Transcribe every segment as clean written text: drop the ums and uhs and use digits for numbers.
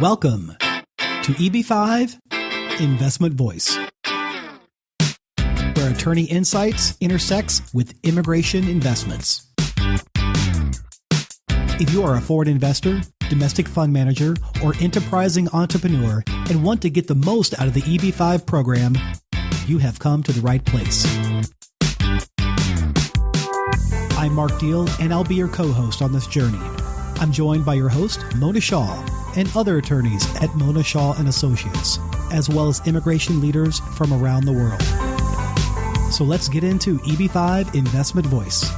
Welcome to EB5 Investment Voice, where attorney insights intersects with immigration investments. If you are a foreign investor, domestic fund manager, or enterprising entrepreneur and want to get the most out of the EB5 program, you have come to the right place. I'm Mark Deal, and I'll be your co-host on this journey. I'm joined by your host, Mona Shah, and other attorneys at Mona Shah Associates, as well as immigration leaders from around the world. So let's get into EB5 Investment Voice.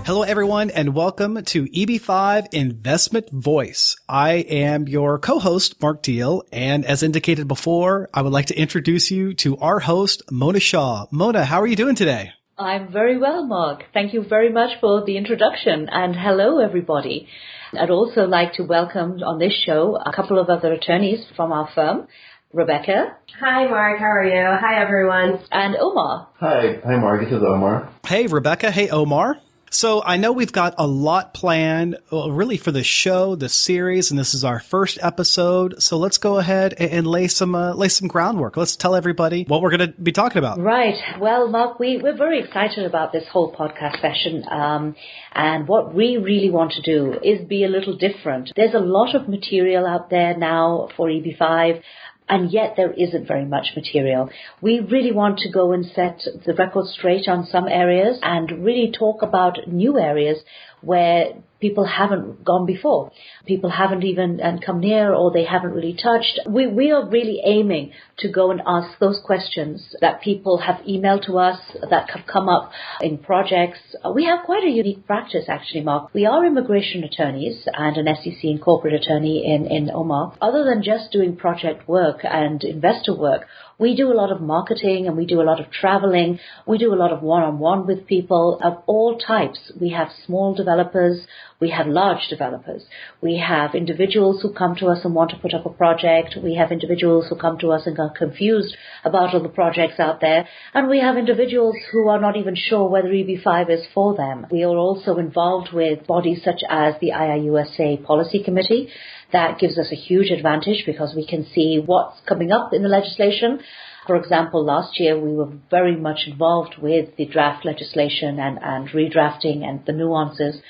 Hello, everyone, and welcome to EB5 Investment Voice. I am your co-host, Mark Deal, and as indicated before, I would like to introduce you to our host, Mona Shah. Mona, how are you doing today? I'm very well, Mark. Thank you very much for the introduction, and hello, everybody. I'd also like to welcome on this show a couple of other attorneys from our firm, Rebecca. Hi, Mark. How are you? Hi, everyone. And Omar. Hi, Mark. This is Omar. Hey, Rebecca. Hey, Omar. So I know we've got a lot planned, really for the show, the series, and this is our first episode. So let's go ahead and lay some groundwork. Let's tell everybody what we're going to be talking about. Right. Well, Mark, we're very excited about this whole podcast session. And what we really want to do is be a little different. There's a lot of material out there now for EB5. And yet there isn't very much material. We really want to go and set the record straight on some areas and really talk about new areas where people haven't gone before. People haven't even come near, or they haven't really touched. We are really aiming to go and ask those questions that people have emailed to us, that have come up in projects. We have quite a unique practice, actually, Mark. We are immigration attorneys and an SEC and corporate attorney in Omar. Other than just doing project work and investor work, we do a lot of marketing and we do a lot of traveling. We do a lot of one-on-one with people of all types. We have small developers. We have large developers. We have individuals who come to us and want to put up a project. We have individuals who come to us and are confused about all the projects out there. And we have individuals who are not even sure whether EB5 is for them. We are also involved with bodies such as the IIUSA Policy Committee. That gives us a huge advantage because we can see what's coming up in the legislation. For example, last year we were very much involved with the draft legislation and redrafting and the nuances.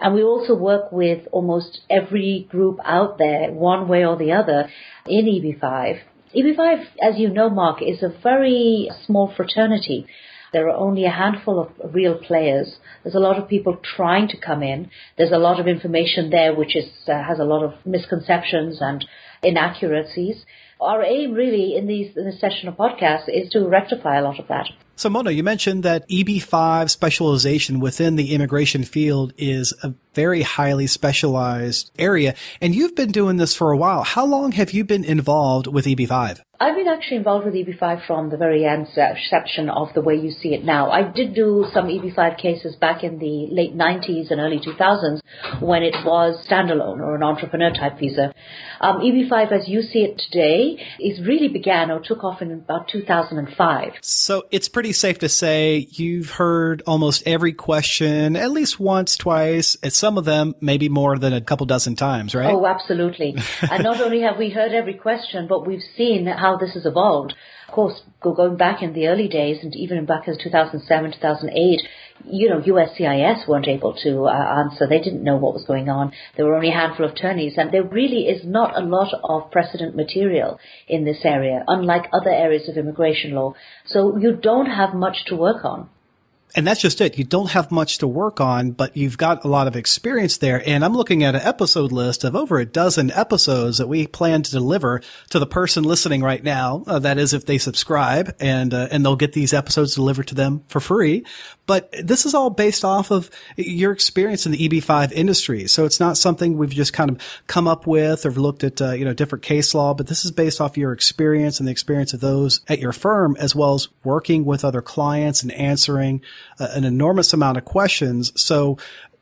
And we also work with almost every group out there, one way or the other, in EB5. EB5, as you know, Mark, is a very small fraternity. There are only a handful of real players. There's a lot of people trying to come in. There's a lot of information there which has a lot of misconceptions and inaccuracies. Our aim really in this session of podcasts is to rectify a lot of that. So, Mona, you mentioned that EB5 specialization within the immigration field is a very highly specialized area, and you've been doing this for a while. How long have you been involved with EB5? I've been actually involved with EB5 from the very inception of the way you see it now. I did do some EB5 cases back in the late 90s and early 2000s when it was standalone or an entrepreneur type visa. EB5, as you see it today, really began or took off in about 2005. So it's pretty safe to say you've heard almost every question at least once, twice, and some of them maybe more than a couple dozen times, right? Oh, absolutely. And not only have we heard every question, but we've seen how this has evolved. Of course, going back in the early days and even back in 2007, 2008, USCIS weren't able to answer. They didn't know what was going on. There were only a handful of attorneys, and there really is not a lot of precedent material in this area, unlike other areas of immigration law. So you don't have much to work on. And that's just it. You don't have much to work on, but you've got a lot of experience there. And I'm looking at an episode list of over a dozen episodes that we plan to deliver to the person listening right now. That is, if they subscribe, and they'll get these episodes delivered to them for free. But this is all based off of your experience in the EB5 industry. So it's not something we've just kind of come up with or looked at, different case law, but this is based off your experience and the experience of those at your firm, as well as working with other clients and answering an enormous amount of questions. So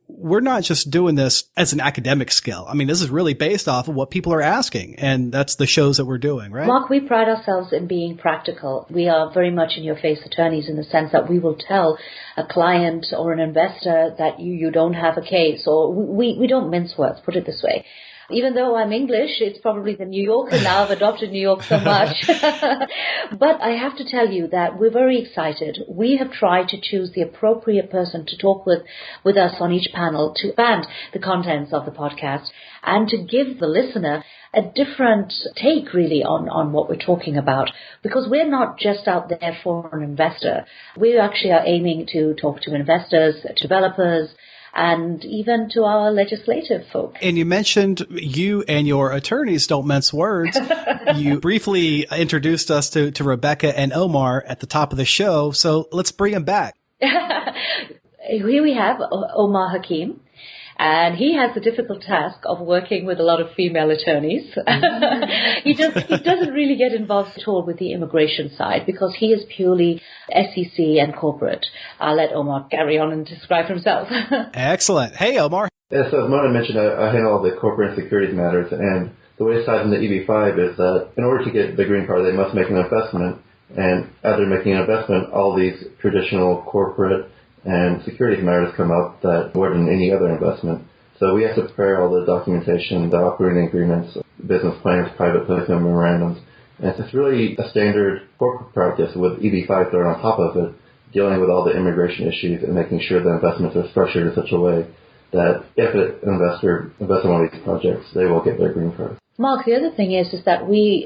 we're not just doing this as an academic skill. I mean, this is really based off of what people are asking, and that's the shows that we're doing, right? Mark, we pride ourselves in being practical. We are very much in-your-face attorneys in the sense that we will tell a client or an investor that you don't have a case, or we don't mince words, put it this way. Even though I'm English, it's probably the New Yorker now. I've adopted New York so much. But I have to tell you that we're very excited. We have tried to choose the appropriate person to talk with us on each panel to expand the contents of the podcast and to give the listener a different take really on what we're talking about, because we're not just out there for an investor. We actually are aiming to talk to investors, developers, and even to our legislative folks. And you mentioned you and your attorneys don't mince words. You briefly introduced us to Rebecca and Omar at the top of the show, so let's bring them back. Here we have Omar Hakim. And he has the difficult task of working with a lot of female attorneys. He doesn't really get involved at all with the immigration side because he is purely SEC and corporate. I'll let Omar carry on and describe himself. Excellent. Hey, Omar. Yeah, so as Mona mentioned, I handle all the corporate and securities matters, and the way it's tied in the EB5 is that in order to get the green card, they must make an investment, and as they're making an investment, all these traditional corporate and securities matters come up that more than any other investment. So we have to prepare all the documentation, the operating agreements, business plans, private placement memorandums. And it's really a standard corporate practice with EB5 thrown on top of it, dealing with all the immigration issues and making sure the investments are structured in such a way that if an investor invests in one of these projects, they will get their green card. Mark, the other thing is that we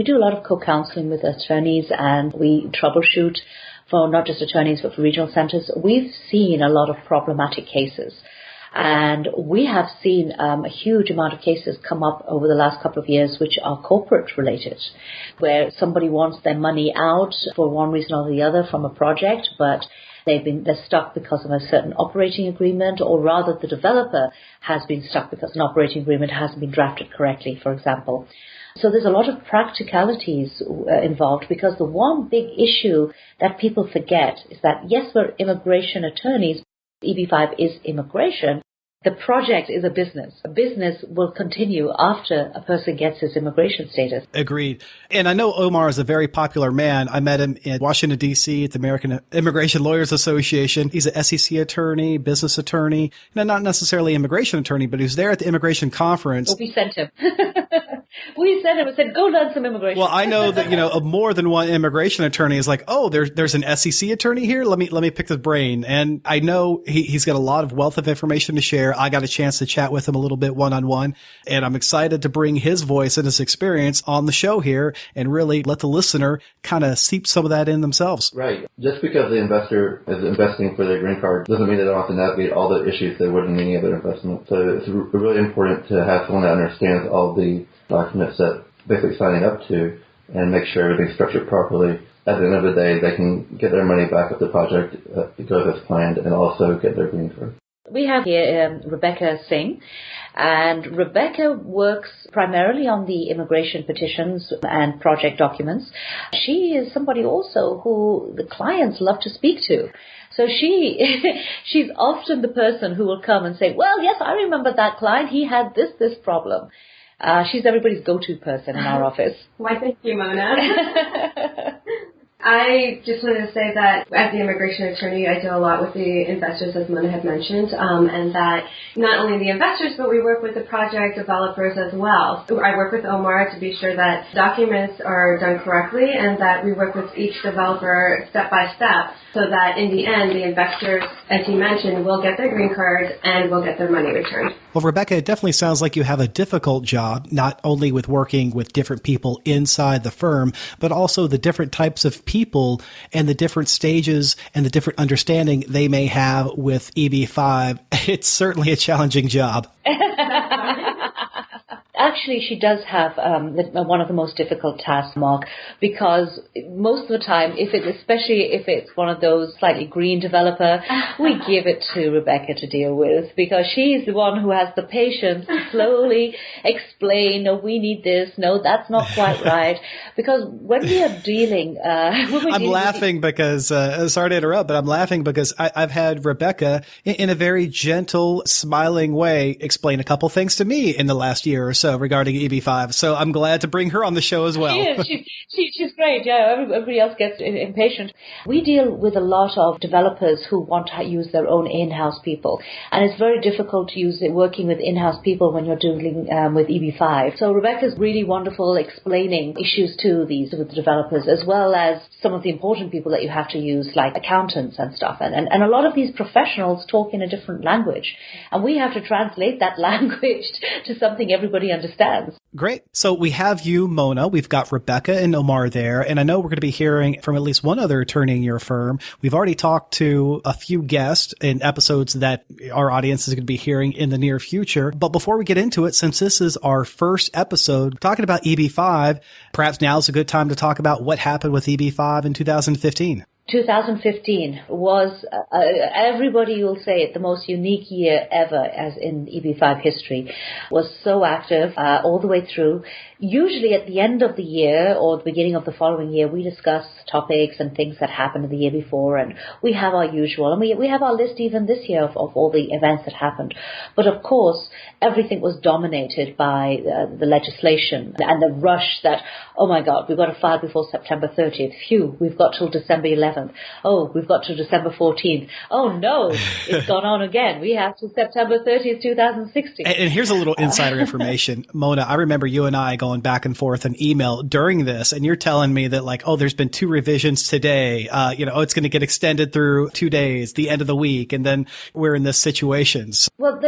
do a lot of co-counseling with attorneys, and we troubleshoot for not just attorneys but for regional centers. We've seen a lot of problematic cases, and we have seen a huge amount of cases come up over the last couple of years which are corporate related, where somebody wants their money out for one reason or the other from a project, but they're stuck because of a certain operating agreement, or rather the developer has been stuck because an operating agreement hasn't been drafted correctly, for example. So there's a lot of practicalities involved, because the one big issue that people forget is that, yes, we're immigration attorneys. EB5 is immigration. The project is a business. A business will continue after a person gets his immigration status. Agreed. And I know Omar is a very popular man. I met him in Washington, D.C. at the American Immigration Lawyers Association. He's an SEC attorney, business attorney, not necessarily immigration attorney, but he was there at the immigration conference. Well, we sent him. We sent him and said, go learn some immigration. Well, I know that, more than one immigration attorney is like, oh, there's an SEC attorney here. Let me pick his brain. And I know he's got a lot of wealth of information to share. I got a chance to chat with him a little bit one-on-one, and I'm excited to bring his voice and his experience on the show here and really let the listener kind of seep some of that in themselves. Right. Just because the investor is investing for their green card doesn't mean they don't have to navigate all the issues they would in any other investment. So it's really important to have someone that understands all the documents that basically signing up to and make sure everything's structured properly. At the end of the day, they can get their money back if the project goes as planned and also get their green card. We have here Rebecca Singh, and Rebecca works primarily on the immigration petitions and project documents. She is somebody also who the clients love to speak to. So she's often the person who will come and say, well, yes, I remember that client. He had this problem. She's everybody's go-to person in our office. Why, thank you, Mona. I just wanted to say that as the immigration attorney, I deal a lot with the investors, as Mona had mentioned, and that not only the investors, but we work with the project developers as well. I work with Omar to be sure that documents are done correctly and that we work with each developer step by step so that in the end, the investors, as he mentioned, will get their green card and will get their money returned. Well, Rebecca, it definitely sounds like you have a difficult job, not only with working with different people inside the firm, but also the different types of people and the different stages and the different understanding they may have with EB5. It's certainly a challenging job. Actually, she does have one of the most difficult tasks, Mark, because most of the time, especially if it's one of those slightly green developer, we give it to Rebecca to deal with, because she's the one who has the patience to slowly explain, no, we need this, no, that's not quite right. Because when we are dealing... I'm laughing because, sorry to interrupt, but I'm laughing because I've had Rebecca, in a very gentle, smiling way, explain a couple things to me in the last year or so. Rebecca regarding EB5, so I'm glad to bring her on the show as well. She's great. Yeah, everybody else gets impatient. We deal with a lot of developers who want to use their own in-house people, and it's very difficult to use it working with in-house people when you're dealing with EB5. So Rebecca's really wonderful explaining issues to these with the developers, as well as some of the important people that you have to use, like accountants and stuff. And a lot of these professionals talk in a different language, and we have to translate that language to something everybody understands. Great. So we have you, Mona. We've got Rebecca and Omar there. And I know we're going to be hearing from at least one other attorney in your firm. We've already talked to a few guests in episodes that our audience is going to be hearing in the near future. But before we get into it, since this is our first episode talking about EB5, perhaps now is a good time to talk about what happened with EB5 in 2015. 2015 was, everybody will say it, the most unique year ever as in EB5 history. Was so active all the way through. Usually at the end of the year or the beginning of the following year, we discuss topics and things that happened the year before, and we have our usual, and we have our list even this year of all the events that happened. But of course, everything was dominated by the legislation and the rush that, oh my God, we've got to file before September 30th. Phew, we've got till December 11th. Oh, we've got till December 14th. Oh no, it's gone on again. We have till September 30th, 2016. And here's a little insider information. Mona, I remember you and I going back and forth an email during this, and you're telling me that like, oh, there's been 2 revisions today. It's going to get extended through 2 days, the end of the week, and then we're in this situation. Well,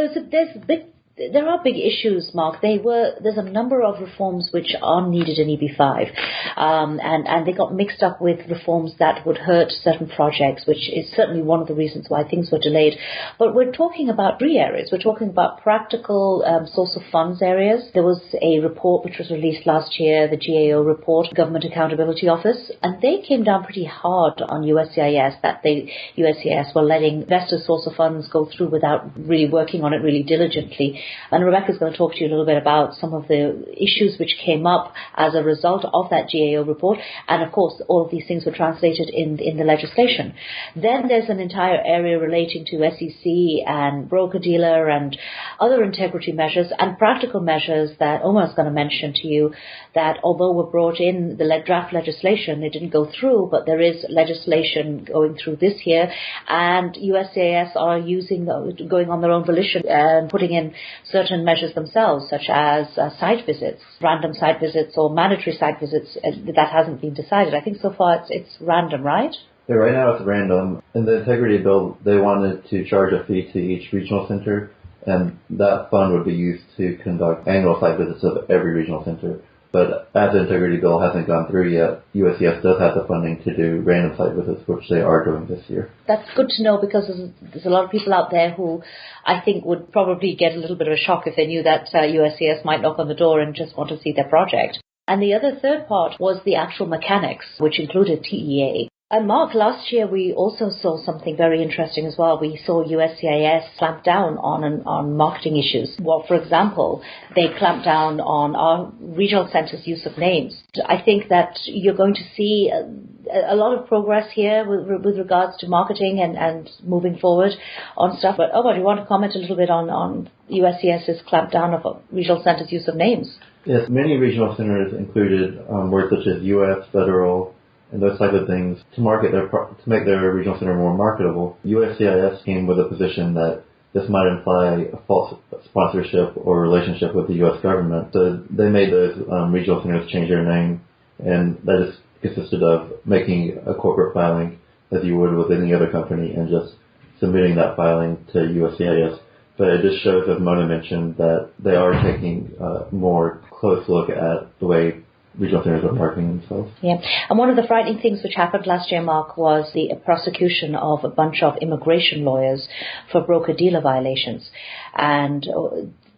there are big issues, Mark. There's a number of reforms which are needed in EB5, and they got mixed up with reforms that would hurt certain projects, which is certainly one of the reasons why things were delayed. But we're talking about 3 areas. We're talking about practical source of funds areas. There was a report which was released last year, the GAO report, Government Accountability Office, and they came down pretty hard on USCIS, that USCIS were letting investors' source of funds go through without really working on it really diligently. And Rebecca's going to talk to you a little bit about some of the issues which came up as a result of that GAO report. And of course, all of these things were translated in the legislation. Then there's an entire area relating to SEC and broker-dealer and other integrity measures and practical measures that Omar's going to mention to you, that although were brought in the draft legislation, they didn't go through, but there is legislation going through this year, and USCIS are going on their own volition and putting in certain measures themselves, such as site visits, random site visits or mandatory site visits. That hasn't been decided. I think so far it's random, right? Yeah, right now it's random. In the integrity bill, they wanted to charge a fee to each regional center, and that fund would be used to conduct annual site visits of every regional center. But as the integrity bill hasn't gone through yet, USCIS does have the funding to do random site visits, which they are doing this year. That's good to know, because there's a lot of people out there who I think would probably get a little bit of a shock if they knew that USCIS might knock on the door and just want to see their project. And the other third part was the actual mechanics, which included TEA. And Mark, last year we also saw something very interesting as well. We saw USCIS clamp down on marketing issues. Well, for example, they clamped down on our regional centers' use of names. I think that you're going to see a lot of progress here with regards to marketing and moving forward on stuff. But Omar, do you want to comment a little bit on USCIS's clamp down of regional centers' use of names? Yes, many regional centers included words such as U.S., federal, and those type of things to make their regional center more marketable. USCIS came with a position that this might imply a false sponsorship or relationship with the U.S. government. So they made those regional centers change their name, and that just consisted of making a corporate filing as you would with any other company and just submitting that filing to USCIS. But it just shows, as Mona mentioned, that they are taking a more close look at the way regional centers are marketing themselves. Yeah, and one of the frightening things which happened last year, Mark, was the prosecution of a bunch of immigration lawyers for broker-dealer violations. And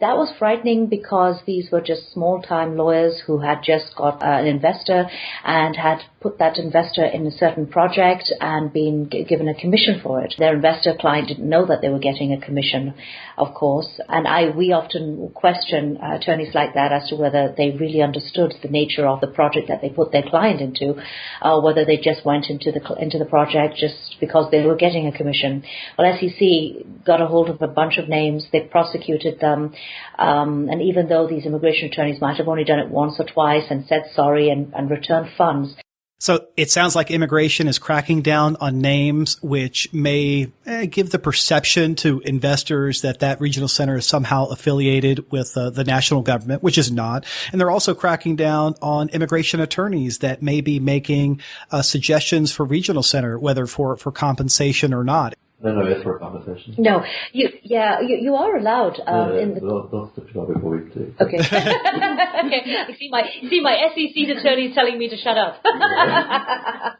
that was frightening because these were just small-time lawyers who had just got an investor and had put that investor in a certain project and been given a commission for it. Their investor client didn't know that they were getting a commission, of course. And we often question attorneys like that as to whether they really understood the nature of the project that they put their client into, whether they just went into the project just because they were getting a commission. Well, SEC got a hold of a bunch of names. They prosecuted them. And even though these immigration attorneys might have only done it once or twice and said sorry and returned funds. So it sounds like immigration is cracking down on names which may give the perception to investors that that regional center is somehow affiliated with the national government, which is not. And they're also cracking down on immigration attorneys that may be making suggestions for regional center, whether for compensation or not. No, it's for compensation. No, you are allowed. Those typical people we do. Okay. Okay. You see my SEC attorney telling me to shut up. Hi,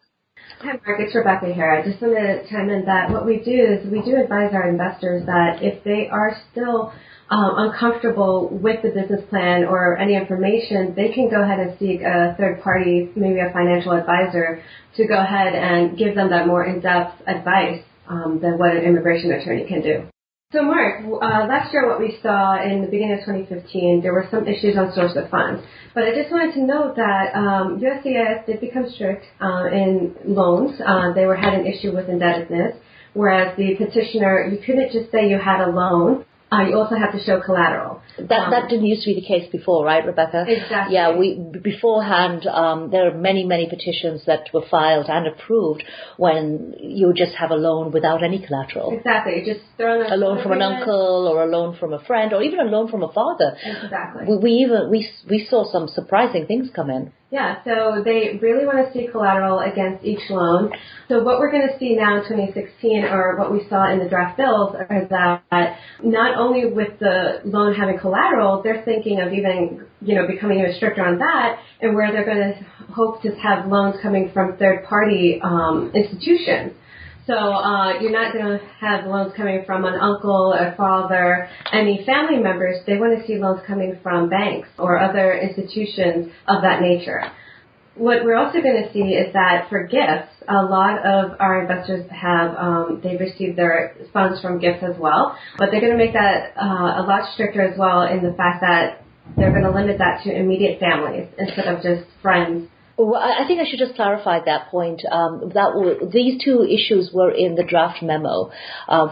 Mark. It's Rebecca here. I just wanted to chime in that what we do is we do advise our investors that if they are still uncomfortable with the business plan or any information, they can go ahead and seek a third party, maybe a financial advisor, to go ahead and give them that more in-depth advice than what an immigration attorney can do. So, Mark, last year what we saw in the beginning of 2015, there were some issues on source of funds. But I just wanted to note that USCIS did become strict in loans. They had an issue with indebtedness, whereas the petitioner, you couldn't just say you had a loan. You also have to show collateral. That didn't used to be the case before, right, Rebecca? Exactly. Yeah, beforehand, there are many petitions that were filed and approved when you just have a loan without any collateral. Exactly. Just throw a loan from an uncle or a loan from a friend or even a loan from a father. Exactly. We saw some surprising things come in. Yeah, so they really want to see collateral against each loan. So what we're going to see now in 2016, or what we saw in the draft bills, is that not only with the loan having collateral, they're thinking of even, becoming even stricter on that, and where they're going to hope to have loans coming from third-party institutions. So you're not going to have loans coming from an uncle, a father, any family members. They want to see loans coming from banks or other institutions of that nature. What we're also going to see is that for gifts, a lot of our investors they've received their funds from gifts as well, but they're going to make that a lot stricter as well in the fact that they're going to limit that to immediate families instead of just friends. Well, I think I should just clarify that point. These two issues were in the draft memo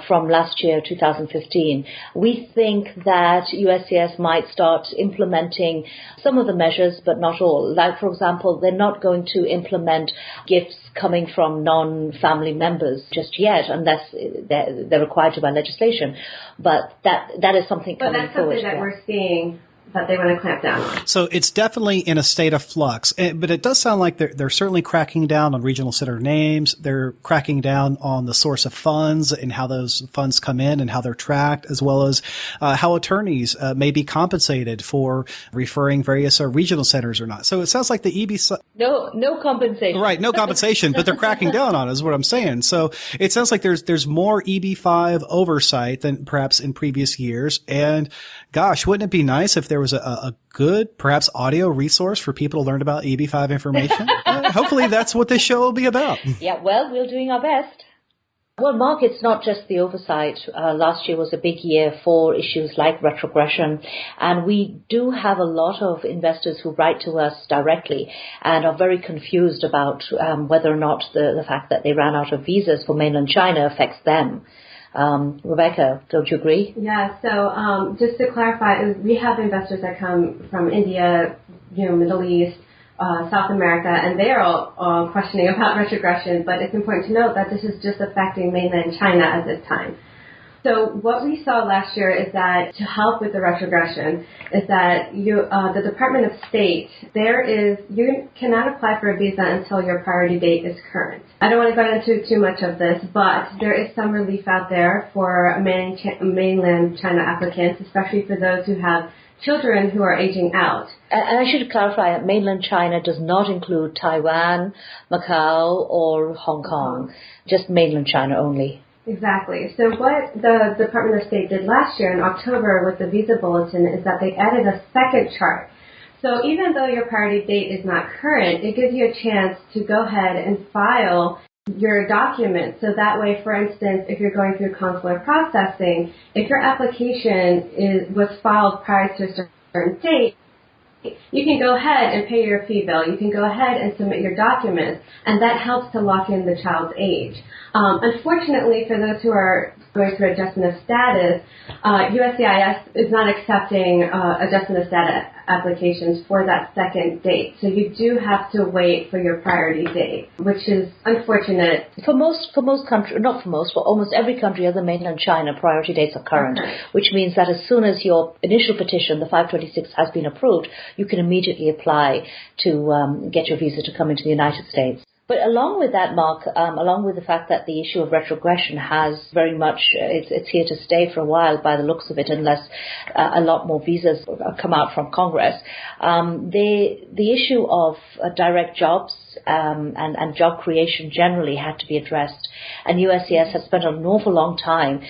from last year, 2015. We think that USCIS might start implementing some of the measures, but not all. Like, for example, they're not going to implement gifts coming from non-family members just yet, unless they're required to by legislation. But that is something coming forward. But that's something that we're seeing that they want to clamp down on. So it's definitely in a state of flux, but it does sound like they're certainly cracking down on regional center names. They're cracking down on the source of funds and how those funds come in and how they're tracked, as well as how attorneys may be compensated for referring various regional centers or not. So it sounds like the EB5. No compensation. Right, no compensation, but they're cracking down on it, is what I'm saying. So it sounds like there's more EB5 oversight than perhaps in previous years. And gosh, wouldn't it be nice if there was a good, perhaps audio resource for people to learn about EB5 information? Hopefully that's what this show will be about. Yeah, well, we're doing our best. Well, Mark, it's not just the oversight. Last year was a big year for issues like retrogression, and we do have a lot of investors who write to us directly and are very confused about whether or not the fact that they ran out of visas for mainland China affects them. Rebecca, don't you agree? Yeah, so just to clarify, we have investors that come from India, Middle East, South America, and they are all questioning about retrogression, but it's important to note that this is just affecting mainland China at this time. So what we saw last year is that to help with the retrogression is that the Department of State, you cannot apply for a visa until your priority date is current. I don't want to go into too much of this, but there is some relief out there for mainland China applicants, especially for those who have children who are aging out. And I should clarify that mainland China does not include Taiwan, Macau, or Hong Kong, just mainland China only. Exactly. So what the Department of State did last year in October with the visa bulletin is that they added a second chart. So even though your priority date is not current, it gives you a chance to go ahead and file your documents. So that way, for instance, if you're going through consular processing, if your application was filed prior to a certain date, you can go ahead and pay your fee bill. You can go ahead and submit your documents, and that helps to lock in the child's age. Unfortunately, for those who are going through adjustment of status, USCIS is not accepting adjustment of status applications for that second date. So you do have to wait for your priority date, which is unfortunate. For most countries, not for most, for almost every country other than mainland China, priority dates are current, which means that as soon as your initial petition, the 526, has been approved, you can immediately apply to get your visa to come into the United States. But along with that, Mark, along with the fact that the issue of retrogression has very much, it's here to stay for a while by the looks of it, unless a lot more visas come out from Congress, the issue of direct jobs and job creation generally had to be addressed. And USCIS has spent an awful long time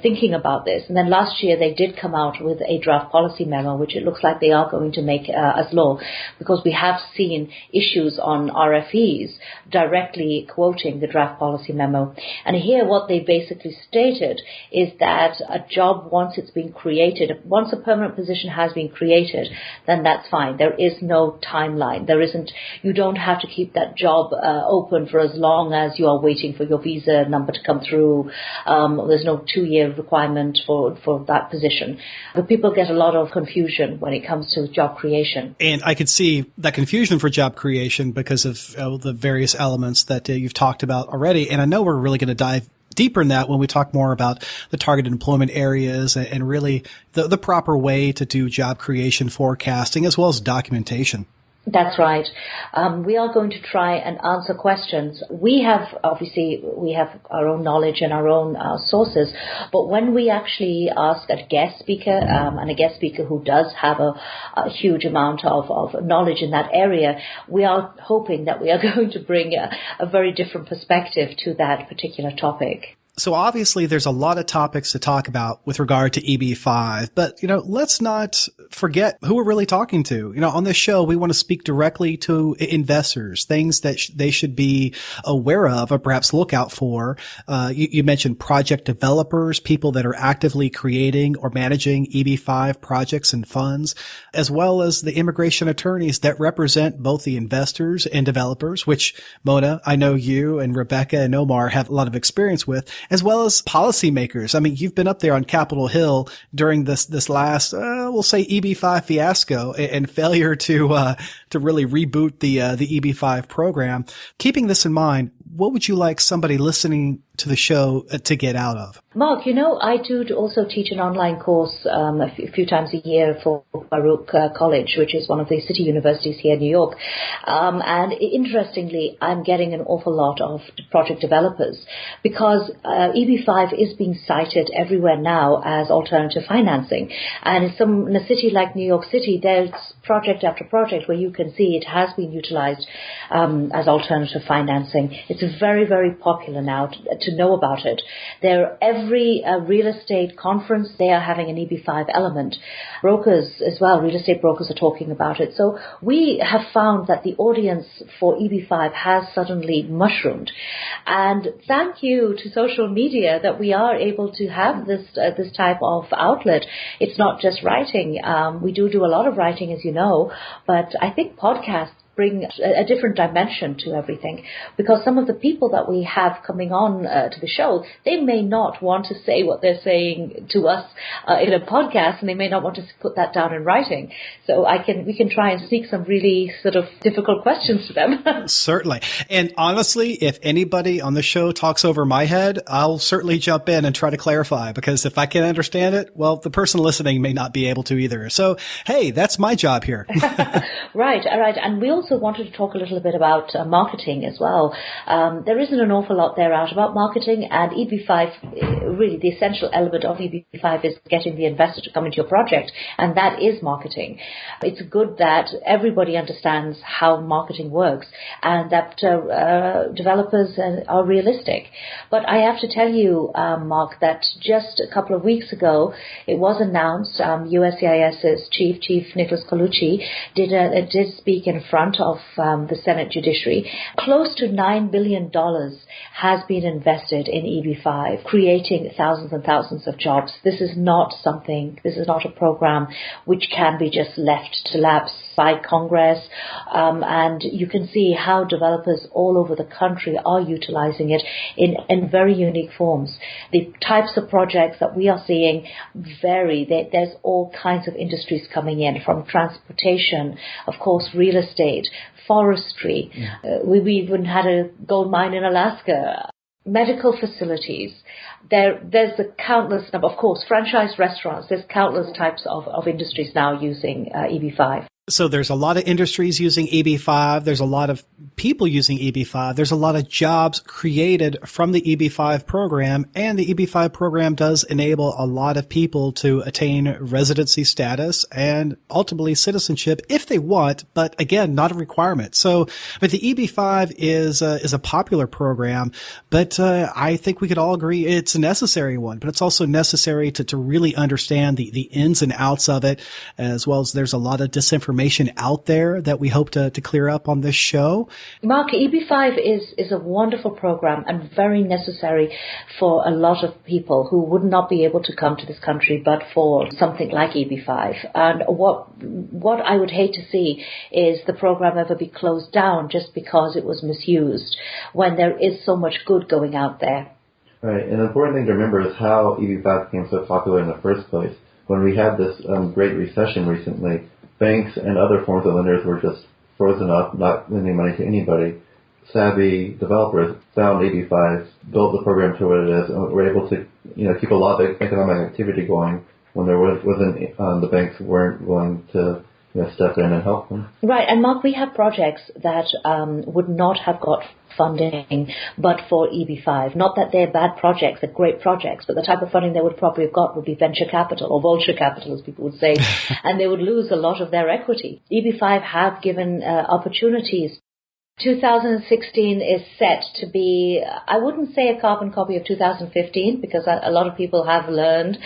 thinking about this. And then last year they did come out with a draft policy memo, which it looks like they are going to make as law, because we have seen issues on RFEs directly quoting the draft policy memo. And here what they basically stated is that a job, once it's been created, once a permanent position has been created, then that's fine. There is no timeline. You don't have to keep that job open for as long as you are waiting for your visa number to come through. There's no 2-year requirement for that position. But people get a lot of confusion when it comes to job creation. And I could see that confusion for job creation because of the various elements that you've talked about already. And I know we're really going to dive deeper in that when we talk more about the targeted employment areas and really the proper way to do job creation forecasting as well as documentation. That's right. We are going to try and answer questions. We have our own knowledge and our own sources, but when we actually ask a guest speaker, and a guest speaker who does have a huge amount of knowledge in that area, we are hoping that we are going to bring a very different perspective to that particular topic. So obviously there's a lot of topics to talk about with regard to EB5, but, let's not forget who we're really talking to. On this show, we want to speak directly to investors, things that they should be aware of or perhaps look out for. You mentioned project developers, people that are actively creating or managing EB5 projects and funds, as well as the immigration attorneys that represent both the investors and developers, which Mona, I know you and Rebecca and Omar have a lot of experience with, as well as policymakers. I mean, you've been up there on Capitol Hill during this last, we'll say EB5 fiasco and failure to really reboot the EB5 program. Keeping this in mind, what would you like somebody listening to the show to get out of? Mark, I do also teach an online course a few times a year for Baruch College, which is one of the city universities here in New York. And interestingly, I'm getting an awful lot of project developers because EB5 is being cited everywhere now as alternative financing. And in a city like New York City, there's project after project where you can see it has been utilized as alternative financing. It's very, very popular now to know about it. Every real estate conference, they are having an EB5 element. Brokers as well, real estate brokers are talking about it. So we have found that the audience for EB5 has suddenly mushroomed. And thank you to social media that we are able to have this type of outlet. It's not just writing. We do a lot of writing, as you know, but I think podcasts bring a different dimension to everything, because some of the people that we have coming on to the show, they may not want to say what they're saying to us in a podcast, and they may not want to put that down in writing. So we can try and sneak some really sort of difficult questions to them. Certainly. And honestly, if anybody on the show talks over my head, I'll certainly jump in and try to clarify, because if I can't understand it, well, the person listening may not be able to either. So, hey, that's my job here. Right. All right. And we also wanted to talk a little bit about marketing as well. There isn't an awful lot there out about marketing, and EB5, really the essential element of EB5 is getting the investor to come into your project, and that is marketing. It's good that everybody understands how marketing works and that developers are realistic. But I have to tell you, Mark, that just a couple of weeks ago, it was announced, USCIS's Chief Nicholas Colucci did an did speak in front of the Senate Judiciary. Close to $9 billion has been invested in EB5, creating thousands and thousands of jobs. This is not a program which can be just left to lapse by Congress. And you can see how developers all over the country are utilizing it in very unique forms. The types of projects that we are seeing vary. There's all kinds of industries coming in, from transportation, of course, real estate, forestry. We even had a gold mine in Alaska. Medical facilities. There's a countless number, of course, franchise restaurants. There's countless types of industries now using EB5. So there's a lot of industries using EB5. There's a lot of people using EB5. There's a lot of jobs created from the EB5 program, and the EB5 program does enable a lot of people to attain residency status and ultimately citizenship if they want, but again, not a requirement. But the EB5 is a popular program, but I think we could all agree it's a necessary one, but it's also necessary to really understand the ins and outs of it, as well as there's a lot of disinformation out there that we hope to clear up on this show. Mark, EB5 is a wonderful program and very necessary for a lot of people who would not be able to come to this country but for something like EB5. And what I would hate to see is the program ever be closed down just because it was misused, when there is so much good going out there. Right, and the important thing to remember is how EB5 became so popular in the first place. When we had this great recession recently, banks and other forms of lenders were just frozen up, not lending money to anybody. Savvy developers found EB5, built the program to what it is, and were able to, keep a lot of economic activity going when there wasn't the banks weren't willing to step in and help them. Right, and Mark, we have projects that would not have got funding but for EB5. Not that they're bad projects, they're great projects, but the type of funding they would probably have got would be venture capital, or vulture capital, as people would say, and they would lose a lot of their equity. EB5 have given opportunities. 2016 is set to be, I wouldn't say a carbon copy of 2015, because a lot of people have learned,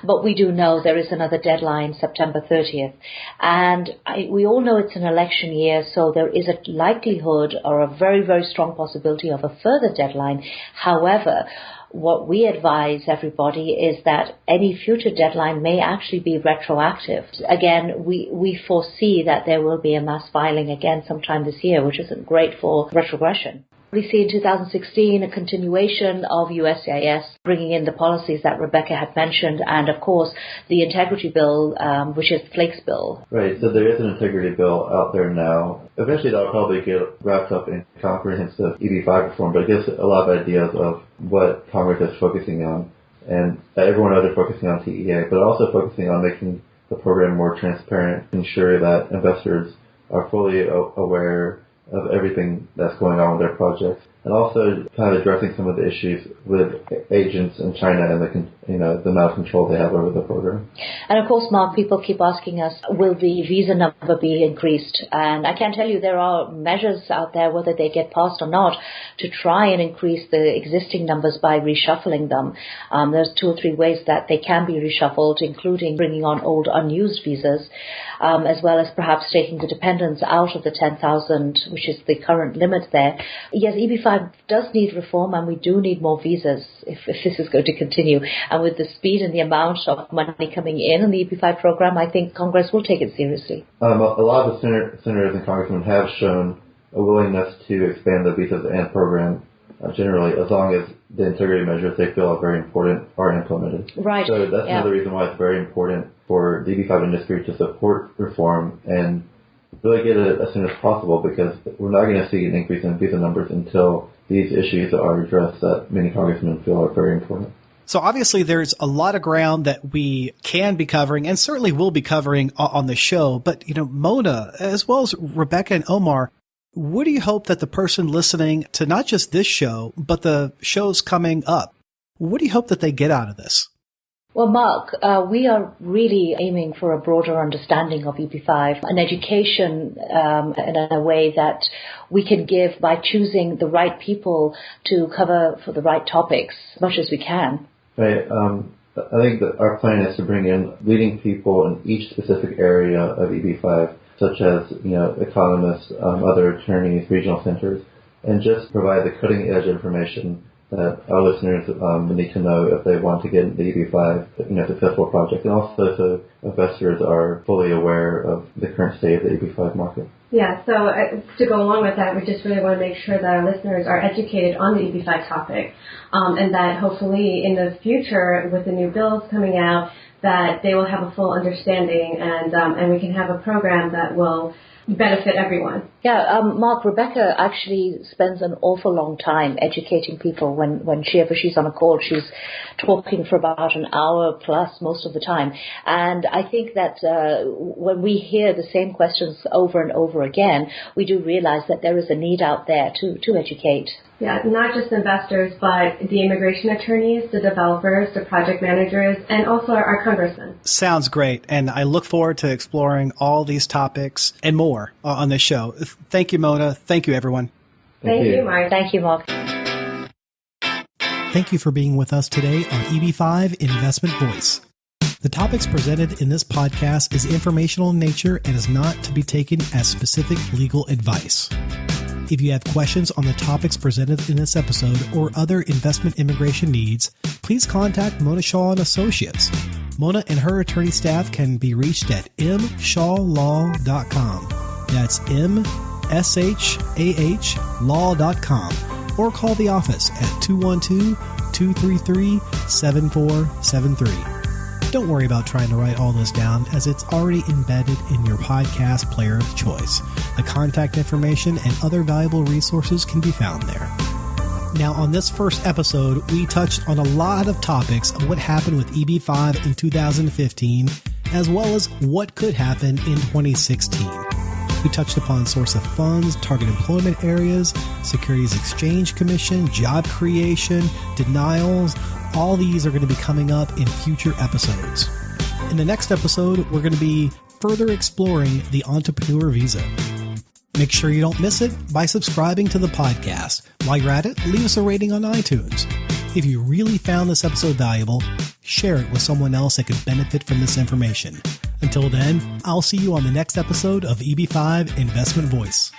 but we do know there is another deadline, September 30th. And we all know it's an election year, so there is a likelihood or a very, very strong possibility of a further deadline. However, what we advise everybody is that any future deadline may actually be retroactive. Again, we foresee that there will be a mass filing again sometime this year, which isn't great for retrogression. We see in 2016 a continuation of USCIS bringing in the policies that Rebecca had mentioned, and of course the integrity bill, which is Flake's bill. Right, so there is an integrity bill out there now. Eventually that'll probably get wrapped up in comprehensive EB5 reform, but it gives a lot of ideas of what Congress is focusing on. And everyone knows they're focusing on TEA, but also focusing on making the program more transparent, ensure that investors are fully aware of everything that's going on with their projects, and also kind of addressing some of the issues with agents in China and the amount of control they have over the program. And of course, Mark, people keep asking us, will the visa number be increased? And I can tell you there are measures out there, whether they get passed or not, to try and increase the existing numbers by reshuffling them. There's 2 or 3 ways that they can be reshuffled, including bringing on old unused visas, as well as perhaps taking the dependents out of the 10,000, which is the current limit there. Yes, EB5 does need reform, and we do need more visas if this is going to continue. And with the speed and the amount of money coming in the EB5 program, I think Congress will take it seriously. A lot of the senators and congressmen have shown a willingness to expand the visas and program generally, as long as the integrity measures they feel are very important are implemented. Right. So that's another reason why it's very important for the EB5 industry to support reform and really get it as soon as possible, because we're not going to see an increase in visa numbers until these issues are addressed that many congressmen feel are very important. So obviously there's a lot of ground that we can be covering and certainly will be covering on the show. But, Mona, as well as Rebecca and Omar, what do you hope that the person listening to not just this show, but the shows coming up, what do you hope that they get out of this? Well, Mark, we are really aiming for a broader understanding of EB5, an education in a way that we can give by choosing the right people to cover for the right topics as much as we can. Right. I think that our plan is to bring in leading people in each specific area of EB5 such as, economists, other attorneys, regional centers, and just provide the cutting edge information that our listeners need to know if they want to get into the EB5, successful project, and also so investors are fully aware of the current state of the EB5 market. Yeah, so to go along with that, we just really want to make sure that our listeners are educated on the EB5 topic, and that hopefully in the future, with the new bills coming out, that they will have a full understanding, and we can have a program that will benefit everyone. Yeah, Mark, Rebecca actually spends an awful long time educating people. Whenever she's on a call, she's talking for about an hour plus most of the time. And I think that when we hear the same questions over and over again, we do realize that there is a need out there to educate. Yeah, not just investors, but the immigration attorneys, the developers, the project managers, and also our congressmen. Sounds great. And I look forward to exploring all these topics and more on this show. Thank you, Mona. Thank you, everyone. Thank you, Mark. Thank you, Mark. Thank you for being with us today on EB5 Investment Voice. The topics presented in this podcast is informational in nature and is not to be taken as specific legal advice. If you have questions on the topics presented in this episode or other investment immigration needs, please contact Mona Shah Associates. Mona and her attorney staff can be reached at mshawlaw.com. That's mshawlaw.com, or call the office at 212-233-7473. Don't worry about trying to write all this down, as it's already embedded in your podcast player of choice. The contact information and other valuable resources can be found there. Now, on this first episode, we touched on a lot of topics of what happened with EB5 in 2015, as well as what could happen in 2016. We touched upon source of funds, target employment areas, Securities Exchange Commission, job creation, denials. All these are going to be coming up in future episodes. In the next episode, we're going to be further exploring the entrepreneur visa. Make sure you don't miss it by subscribing to the podcast. While you're at it, leave us a rating on iTunes. If you really found this episode valuable, share it with someone else that could benefit from this information. Until then, I'll see you on the next episode of EB5 Investment Voice.